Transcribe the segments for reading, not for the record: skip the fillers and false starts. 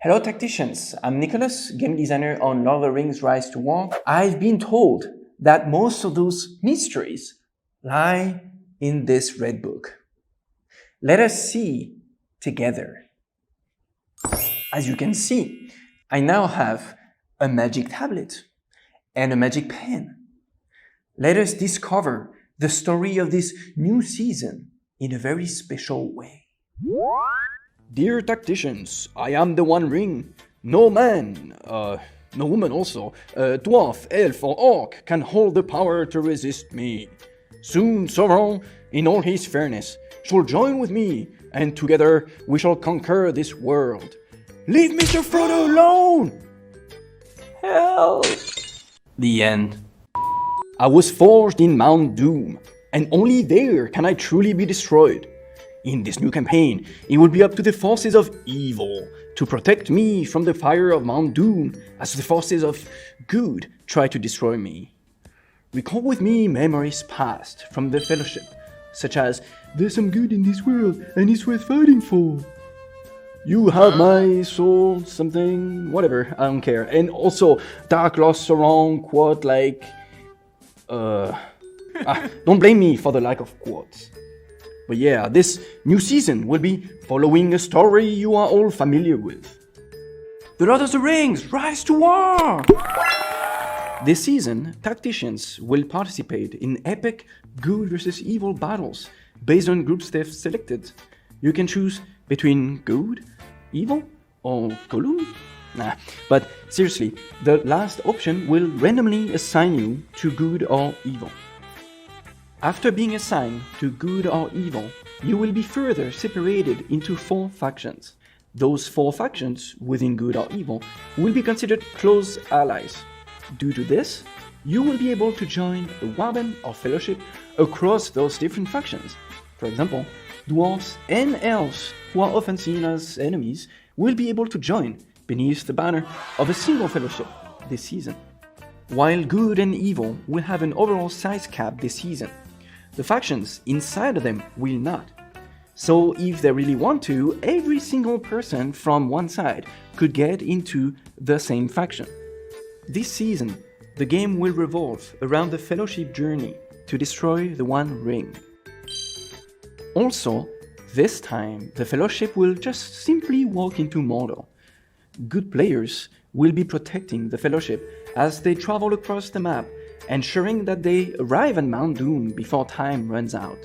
Hello tacticians, I'm Nicholas, game designer on Lord of the Rings Rise to War. I've been told that most of those mysteries lie in this red book. Let us see together. As you can see, I now have a magic tablet and a magic pen. Let us discover the story of this new season in a very special way. Dear tacticians, I am the One Ring. No man, no woman also, dwarf, elf or orc can hold the power to resist me. Soon Sauron, in all his fairness, shall join with me, and together we shall conquer this world. Leave Mr. Frodo alone! Help! The end. I was forged in Mount Doom, and only there can I truly be destroyed. In this new campaign, it will be up to the forces of evil to protect me from the fire of Mount Doom as the forces of good try to destroy me. Recall with me memories past from the Fellowship, such as, there's some good in this world and it's worth fighting for. You have my soul, something, whatever, I don't care. And also, Dark Lost Sauron quote like, don't blame me for the lack of quotes. But yeah, this new season will be following a story you are all familiar with. The Lord of the Rings, Rise to War! This season, tacticians will participate in epic good versus evil battles based on groups they've selected. You can choose between good, evil, or Gollum? Nah, but seriously, the last option will randomly assign you to good or evil. After being assigned to good or evil, you will be further separated into 4 factions. Those 4 factions within good or evil will be considered close allies. Due to this, you will be able to join a warband or fellowship across those different factions. For example, dwarves and elves, who are often seen as enemies, will be able to join beneath the banner of a single fellowship this season. While good and evil will have an overall size cap this season, the factions inside of them will not. So if they really want to, every single person from one side could get into the same faction. This season, the game will revolve around the Fellowship journey to destroy the One Ring. Also, this time, the Fellowship will just simply walk into Mordor. Good players will be protecting the Fellowship as they travel across the map, ensuring that they arrive at Mount Doom before time runs out.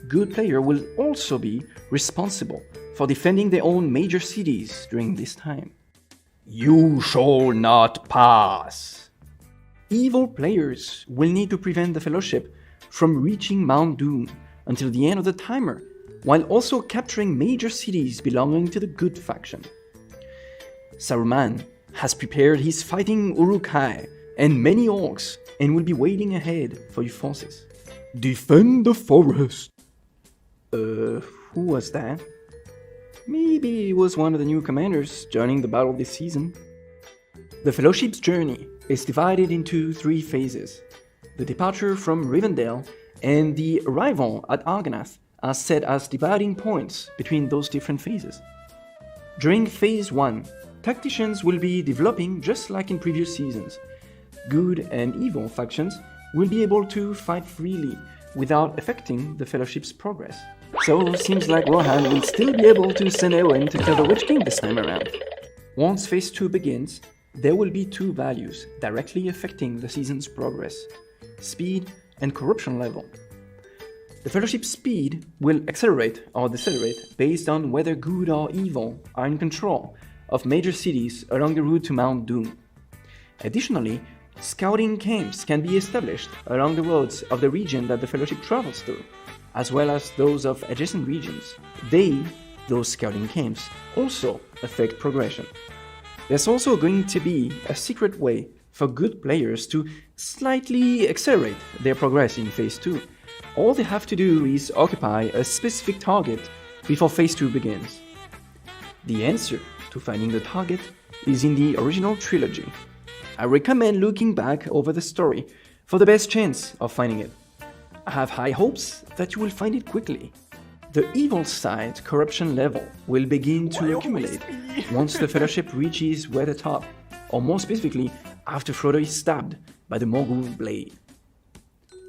Good player will also be responsible for defending their own major cities during this time. You shall not pass. Evil players will need to prevent the Fellowship from reaching Mount Doom until the end of the timer, while also capturing major cities belonging to the good faction. Saruman has prepared his fighting Uruk-hai and many orcs and will be waiting ahead for your forces. Defend the forest. Who was that? Maybe it was one of the new commanders joining the battle this season. The Fellowship's journey is divided into 3 phases. The departure from Rivendell and the arrival at Argonath are set as dividing points between those different phases. During Phase 1, tacticians will be developing just like in previous seasons. Good and evil factions will be able to fight freely without affecting the Fellowship's progress. So, seems like Rohan will still be able to send Eowyn to kill the Witch King this time around. Once Phase 2 begins, there will be 2 values directly affecting the season's progress: speed and corruption level. The Fellowship's speed will accelerate or decelerate based on whether good or evil are in control of major cities along the route to Mount Doom. Additionally, scouting camps can be established along the roads of the region that the Fellowship travels through, as well as those of adjacent regions. Those scouting camps, also affect progression. There's also going to be a secret way for good players to slightly accelerate their progress in Phase 2. All they have to do is occupy a specific target before Phase 2 begins. The answer to finding the target is in the original trilogy. I recommend looking back over the story for the best chance of finding it. I have high hopes that you will find it quickly. the evil side's corruption level will begin to accumulate once the Fellowship reaches the top, or more specifically, after Frodo is stabbed by the Morgul blade.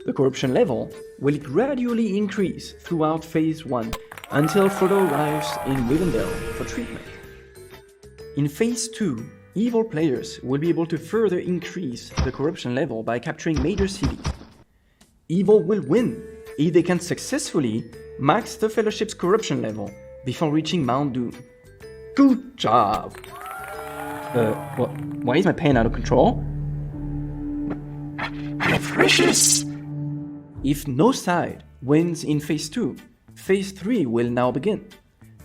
The corruption level will gradually increase throughout Phase 1 until Frodo arrives in Rivendell for treatment. In Phase 2, evil players will be able to further increase the corruption level by capturing major cities. Evil will win if they can successfully max the Fellowship's corruption level before reaching Mount Doom. Good job! Why is my pen out of control? My precious! If no side wins in Phase 2, Phase 3 will now begin.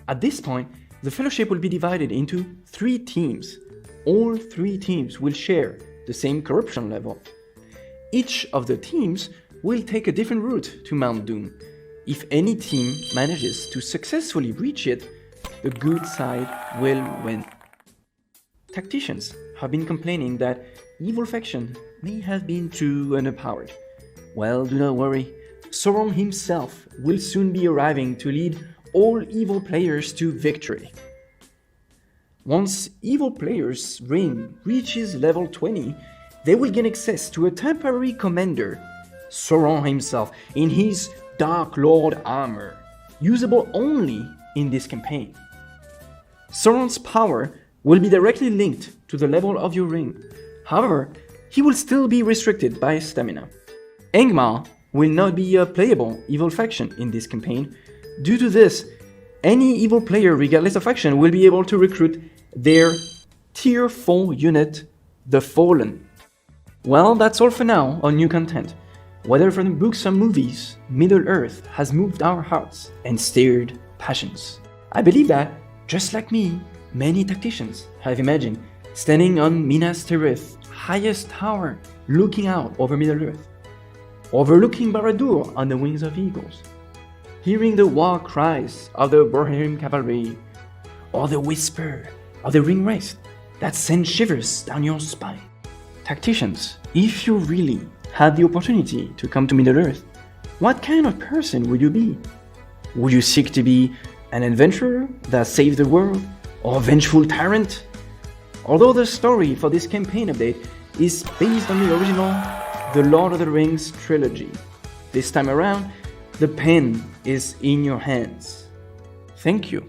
At this point, the Fellowship will be divided into 3 teams. All 3 teams will share the same corruption level. Each of the teams will take a different route to Mount Doom. If any team manages to successfully reach it, the good side will win. Tacticians have been complaining that evil faction may have been too underpowered. Well, do not worry, Sauron himself will soon be arriving to lead all evil players to victory. Once evil players' ring reaches level 20, they will gain access to a temporary commander, Sauron himself, in his Dark Lord armor, usable only in this campaign. Sauron's power will be directly linked to the level of your ring. However, he will still be restricted by stamina. Angmar will not be a playable evil faction in this campaign. Due to this, any evil player regardless of faction will be able to recruit their Tier 4 unit, the Fallen. Well, that's all for now on new content. Whether from books or movies, Middle-earth has moved our hearts and stirred passions. I believe that, just like me, many tacticians have imagined standing on Minas Tirith's highest tower, looking out over Middle-earth, overlooking Barad-dûr on the wings of eagles, hearing the war cries of the Bornholm cavalry, or the whisper of the ring wraith that sends shivers down your spine. Tacticians, if you really had the opportunity to come to Middle-earth, what kind of person would you be? Would you seek to be an adventurer that saves the world, or a vengeful tyrant? Although the story for this campaign update is based on the original The Lord of the Rings trilogy, this time around, the pen is in your hands. Thank you.